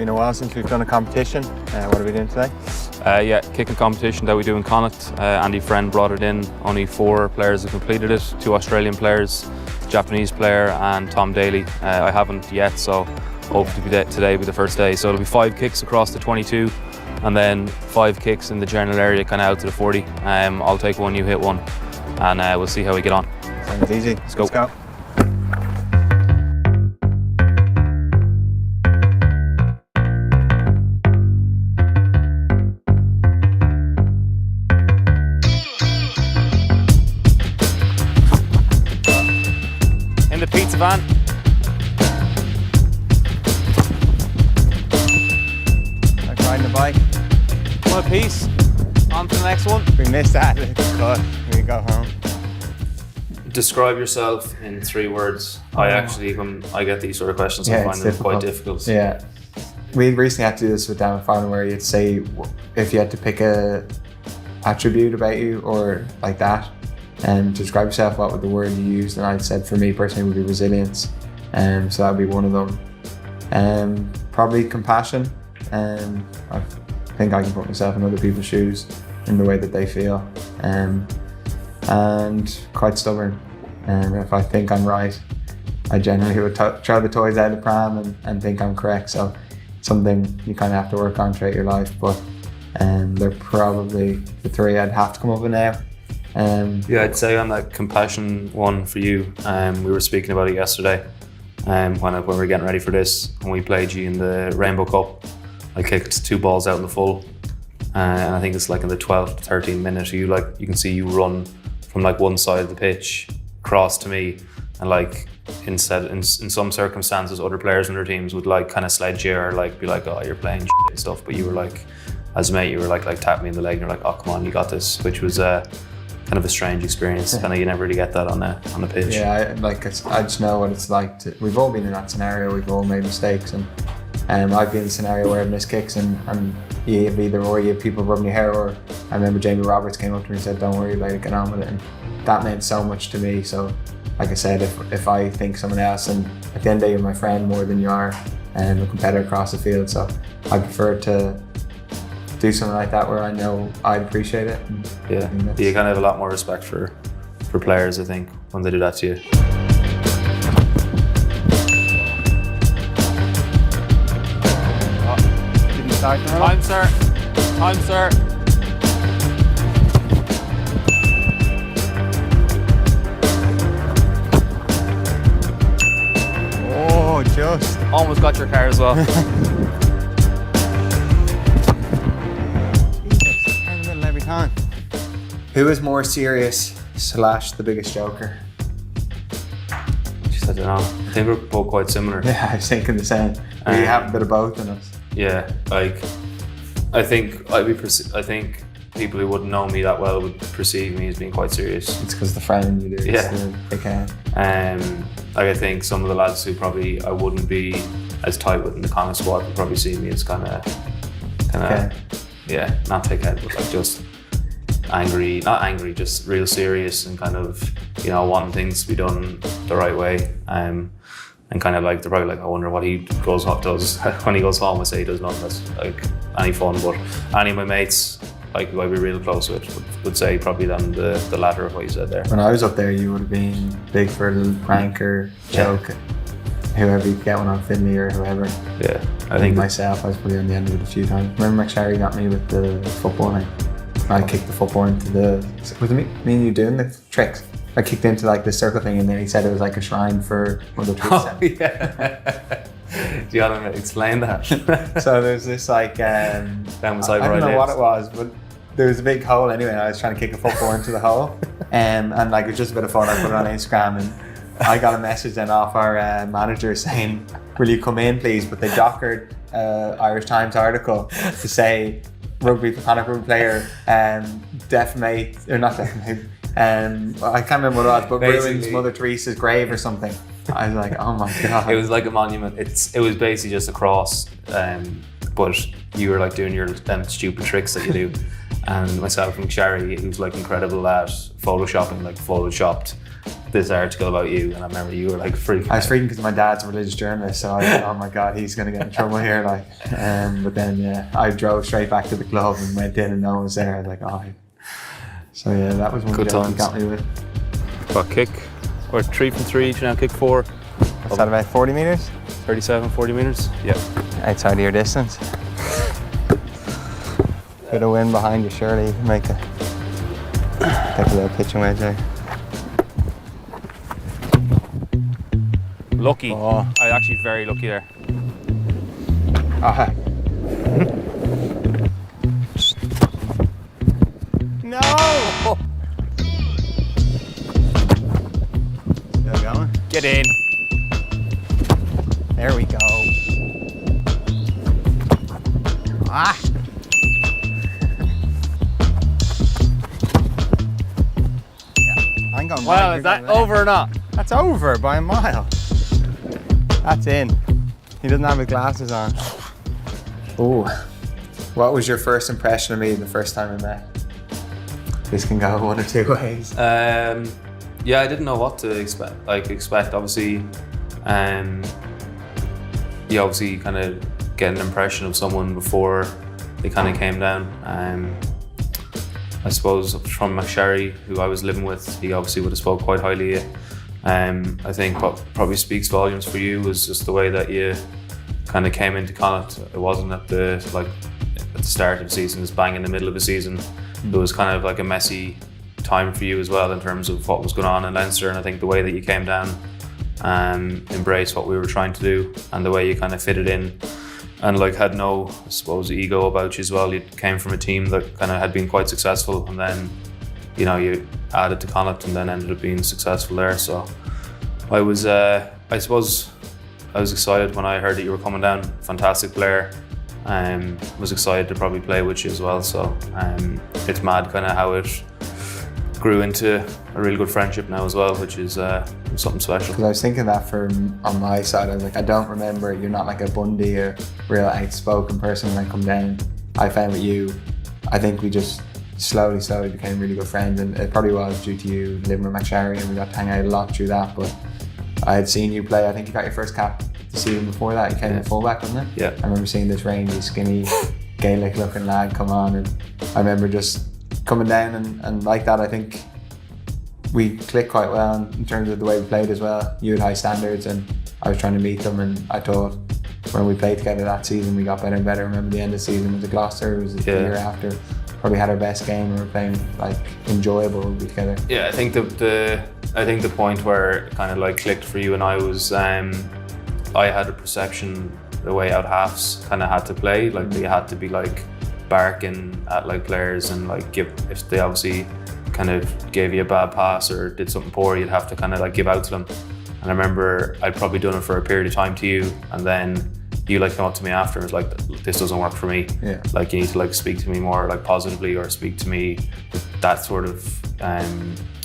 been a while since we've done a competition. What are we doing today? Yeah, kicking competition that we do in Connacht. Andy Friend brought it in. Only 4 players have completed it. 2 Australian players, Japanese player and Tom Daly. I haven't yet, so hopefully today will be the first day. So it'll be 5 kicks across the 22 and then 5 kicks in the general area, kind of out to the 40. I'll take one, you hit one, and we'll see how we get on. Sounds easy. Let's go. In the pizza van. Like riding a bike. One apiece. On to the next one. We missed that. Cut. We go home. Describe yourself in 3 words. I actually, when I get these sort of questions, I find them quite difficult. Yeah. We recently had to do this with Dan Farnham, where you'd say if you had to pick a attribute about you or like that, and to describe yourself, what would the word you used? And I said for me personally would be resilience. So that would be one of them. Probably compassion. I think I can put myself in other people's shoes in the way that they feel. And quite stubborn. If I think I'm right, I generally would throw the toys out of the pram and think I'm correct. So something you kind of have to work on throughout your life. But they're probably the 3 I'd have to come up with now. Yeah, I'd say on that compassion one for you, we were speaking about it yesterday when we were getting ready for this, and we played you in the Rainbow Cup. I kicked 2 balls out in the full, and I think it's like in the 12th to 13th minute, you can see you run from like one side of the pitch across to me, and like in some circumstances other players in their teams would like kind of sledge you or like be like, oh, you're playing shit and stuff, but you were like, as a mate, you were like tap me in the leg and you're like, oh come on, you got this, which was kind of a strange experience. Kind of you never really get that on the pitch. Yeah, I just know what it's like we've all been in that scenario, we've all made mistakes, and I've been in a scenario where I've missed kicks and you have either or you have people rubbing your hair, or I remember Jamie Roberts came up to me and said, don't worry about it, get on with it, and that meant so much to me. So like I said, if I think someone else, and at the end of the day you're my friend more than you are a competitor across the field, so I prefer to do something like that where I know I'd appreciate it. Yeah, you kind of have a lot more respect for players, I think, when they do that to you. Time, sir. Time, sir. Oh, just. Almost got your car as well. Every time. Who is more serious / the biggest joker? I don't know. I think we're both quite similar. Yeah, I was thinking the same. We have a bit of both in us. Yeah, like I think people who wouldn't know me that well would perceive me as being quite serious. It's because the friend you do. Yeah. They can. Like I think some of the lads who probably I wouldn't be as tight with in the Connacht squad would probably see me as kind of. Yeah, not take out, but like just angry, not angry, just real serious and kind of, wanting things to be done the right way. And kind of like, they're probably like, I wonder what he does when he goes home. I say he does nothing that's like any fun, but any of my mates, like who I'd be real close with, would say probably then the latter of what you said there. When I was up there, you would have been big for a little prank or joke. Yeah. Whoever you get one on Finley or whoever. Yeah, I think myself, I was probably on the end of it a few times. Remember McSherry got me with the footballing. I kicked the football into was it me and you doing the tricks? I kicked into like the circle thing, and then he said it was like a shrine for Mother Teresa. Oh, yeah. Do you want to explain that? So there's this like, I don't know what it was, but there was a big hole anyway, and I was trying to kick a football into the hole. And like it was just a bit of fun. I put it on Instagram, and I got a message then off our manager saying, will you come in please? But they dockered Irish Times article to say Connacht rugby player defamate, or not defamate, I can't remember what it was, but ruins Mother Teresa's grave or something. I was like, oh my God. It was like a monument. It was basically just a cross, but you were like doing your stupid tricks that you do. And myself and Sherry, who's like incredible at photoshopping, like photoshopped this article about you, and I remember you were like freaking. I was freaking because my dad's a religious journalist, so I was like, oh my god, he's gonna get in trouble here. Like, but then I drove straight back to the club and went in, and no one was there. I was like, oh. So yeah, that was one good joke times. he got me with. What kick? Or 3 from 3, you now kick 4. What's that, about 40 metres? 37, 40 metres? Yeah. Outside of your distance. Bit of wind behind you, surely you can take a little pitching wedge there. Lucky. Oh. I actually very lucky there. Ah. No! Still going? Get in. There we go. Ah! Yeah, I'm going Well, right, is that you're going over or not? left. That's over by a mile. That's in. He doesn't have his glasses on. Oh, what was your first impression of me the first time we met? This can go one or two ways. Yeah, I didn't know what to expect. Obviously, you obviously kind of get an impression of someone before they kind of came down. I suppose from McSherry, who I was living with, he obviously would have spoke quite highly of you. I think what probably speaks volumes for you was just the way that you kind of came into Connacht. It wasn't at the start of the season, it was bang in the middle of the season. It was kind of like a messy time for you as well in terms of what was going on in Leinster, and I think the way that you came down and embraced what we were trying to do and the way you kind of fitted in and like had no, I suppose, ego about you as well. You came from a team that kind of had been quite successful, and then you added to Connacht and then ended up being successful there. So I was I suppose I was excited when I heard that you were coming down. Fantastic player. Was excited to probably play with you as well. So it's mad kind of how it grew into a really good friendship now as well, which is something special. Because I was thinking that on my side, I was like, I don't remember, you're not like a Bundy or real outspoken person when I come down. I found with you, I think we just slowly became really good friends, and it probably was due to you living with McSherry, and we got to hang out a lot through that. But I had seen you play, I think you got your first cap the season before that, you came in fullback, wasn't it? Yeah. I remember seeing this rangy, skinny, Gaelic looking lad come on, and I remember just coming down and like that. I think we clicked quite well in terms of the way we played as well. You had high standards and I was trying to meet them, and I thought when we played together that season we got better and better. I remember the end of the season was at Gloucester, it was the year after, probably had our best game, and we were playing like enjoyable together. Yeah, I think the point where it kind of like clicked for you and I was I had a perception the way out halves kind of had to play, like they had to be like barking at like players and like if they obviously kind of gave you a bad pass or did something poor, you'd have to kind of like give out to them. And I remember I'd probably done it for a period of time to you, and then you like came up to me after and was like, this doesn't work for me. Yeah. Like you need to like speak to me more like positively, or speak to me, that sort of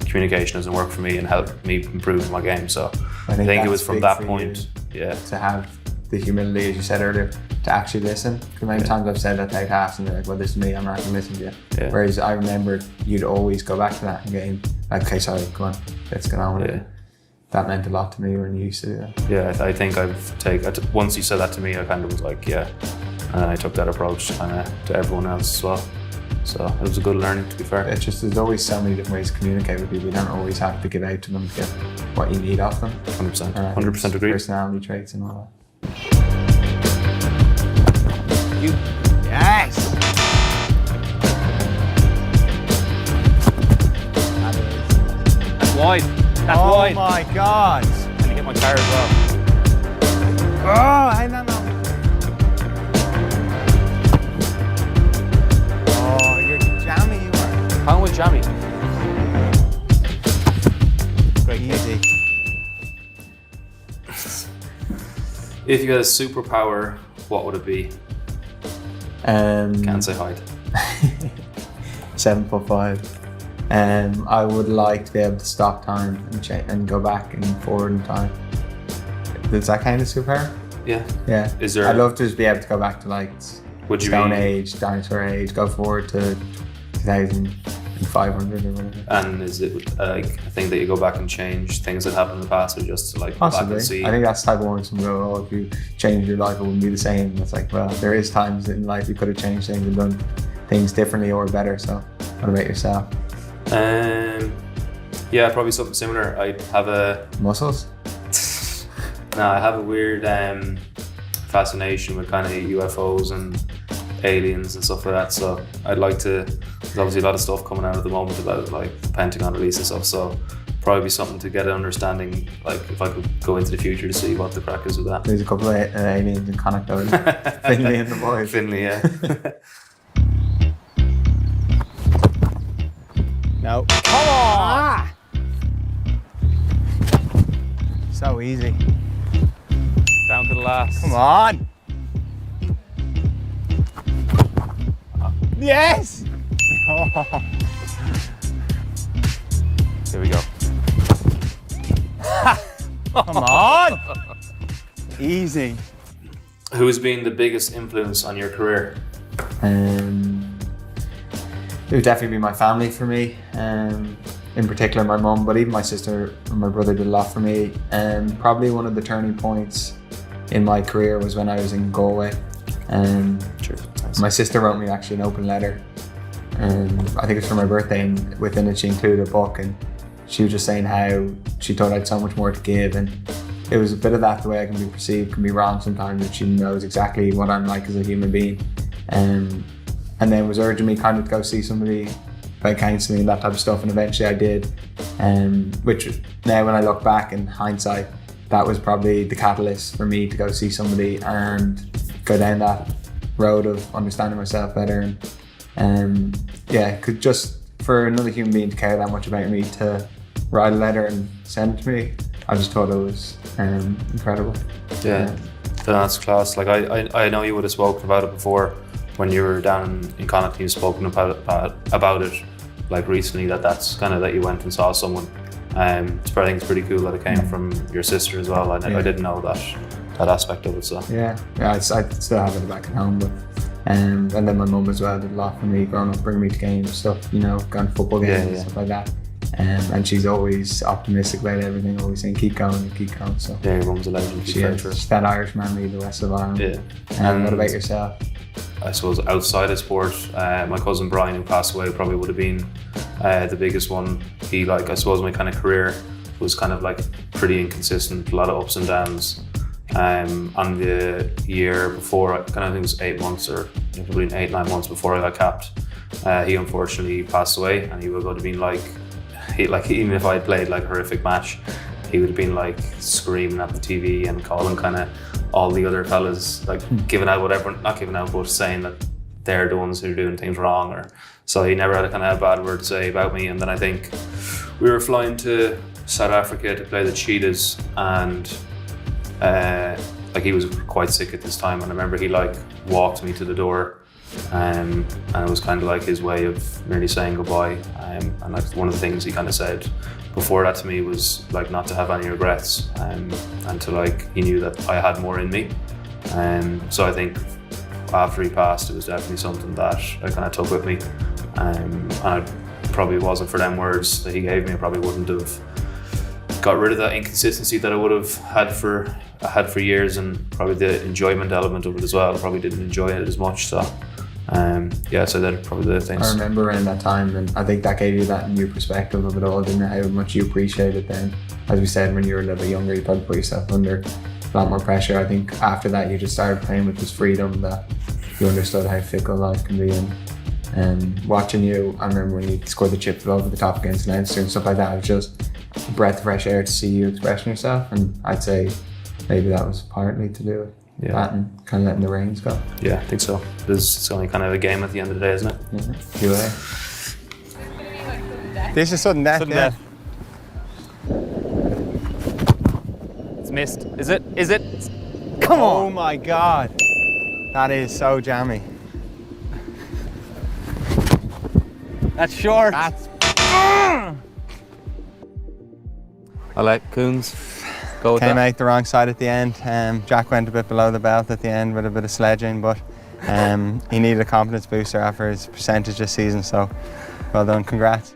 communication doesn't work for me and help me improve my game. So I think it was from that point, to have the humility, as you said earlier, to actually listen. Because many times I've said that to halves and they're like, well, this is me, I'm not going to listen to you. Yeah. Whereas I remember you'd always go back to that game, like, okay, sorry, come on, let's get on with it. That meant a lot to me when you used to do that. Yeah, I think once you said that to me, I kind of was like, yeah. And then I took that approach to everyone else as well. So it was a good learning, to be fair. It's just, there's always so many different ways to communicate with people. You don't always have to give out to them to get what you need off them. 100%. 100% agree. Personality traits and all that. Yes! That's wide. That's wide. Oh my God! And you hit my car as well. Oh, I don't know. Oh, you're jammy, you are. How was jammy? Great, easy. If you had a superpower, what would it be? Can't say height. 7'5". I would like to be able to stop time and go back and forward in time. Is that kind of superpower? Yeah. Yeah. Is there? I'd love to just be able to go back to like would you Stone be, Age, Dinosaur Age, go forward to 2000. 500 or whatever. And is it like a thing that you go back and change things that happened in the past, or just to like Possibly. go back and see? I think that's the type of one some go, oh, if you change your life, it wouldn't be the same. It's like, well, there is times in life you could have changed things and done things differently or better. So, what about yourself? Yeah, probably something similar. I have a Muscles? No, I have a weird fascination with kind of UFOs and aliens and stuff like that. So I'd like to. There's obviously a lot of stuff coming out at the moment about like the Pentagon release and stuff. So probably be something to get an understanding. Like if I could go into the future to see what the crack is with that. There's a couple of aliens in Connacht, Finley and the boys. Finley, yeah. No. Come on! So easy. Down to the last. Come on! Yes! Here we go. Come on! Easy. Who has been the biggest influence on your career? It would definitely be my family for me. In particular my mum, but even my sister and my brother did a lot for me. Probably one of the turning points in my career was when I was in Galway. Sure. My sister wrote me actually an open letter, and I think it was for my birthday, and within it she included a book, and she was just saying how she thought I had so much more to give, and it was a bit of that, the way I can be perceived can be wrong sometimes, and she knows exactly what I'm like as a human being. And then was urging me kind of to go see somebody about counselling and that type of stuff, and eventually I did, which now when I look back in hindsight, that was probably the catalyst for me to go see somebody and go down that road of understanding myself better. And could just for another human being to care that much about me, to write a letter and send it to me, I just thought it was incredible. Yeah, that's class. Like I know you would have spoken about it before when you were down in Connacht. You've spoken about it like recently, that's kind of that you went and saw someone. I think it's pretty cool that it came from your sister as well. I didn't know that aspect of it. So I still have it back at home, but and then my mum as well did a lot for me growing up, bringing me to games, stuff, going to football games and stuff like that. And she's always optimistic about everything, always saying keep going. So yeah, your mum's a legend. She's that Irish man, the West of Ireland. Yeah. And what about yourself? I suppose outside of sport, my cousin Brian, who passed away, probably would have been the biggest one. He, like, I suppose my kind of career was kind of like pretty inconsistent, a lot of ups and downs. On the year before, I think it was 8 months or probably 8-9 months before I got capped, he unfortunately passed away, and he would have been even if I had played like a horrific match, he would have been like screaming at the TV and calling kind of all the other fellas, like giving out whatever, not giving out, but saying that they're the ones who are doing things wrong. Or so he never had a kind of a bad word to say about me. And then I think we were flying to South Africa to play the Cheetahs, and he was quite sick at this time. And I remember he like walked me to the door, and it was kind of like his way of nearly saying goodbye. And like one of the things he kind of said before that to me was like not to have any regrets, and to like he knew that I had more in me. So I think after he passed, it was definitely something that I kind of took with me. And it probably wasn't for them words that he gave me, I probably wouldn't have got rid of that inconsistency that I would have had for years, and probably the enjoyment element of it as well. I probably didn't enjoy it as much. So so they're probably the things. I remember around that time, and I think that gave you that new perspective of it all, didn't it? How much you appreciate it then. As we said, when you were a little bit younger, you probably put yourself under a lot more pressure. I think after that, you just started playing with this freedom that you understood how fickle life can be. And watching you, I remember when you scored the chip over the top against Leinster and stuff like that, it was just a breath of fresh air to see you expressing yourself. And I'd say maybe that was partly to do with that and kind of letting the reins go. Yeah, I think so. It's only kind of a game at the end of the day, isn't it? Yeah. This is sudden death. Sudden death. It's missed. Is it? Come on! Oh my God. That is so jammy. That's short. That's I like Coons. Go with came that. out the wrong side at the end. Jack went a bit below the belt at the end with a bit of sledging, but he needed a confidence booster after his percentage this season, so Well done, congrats.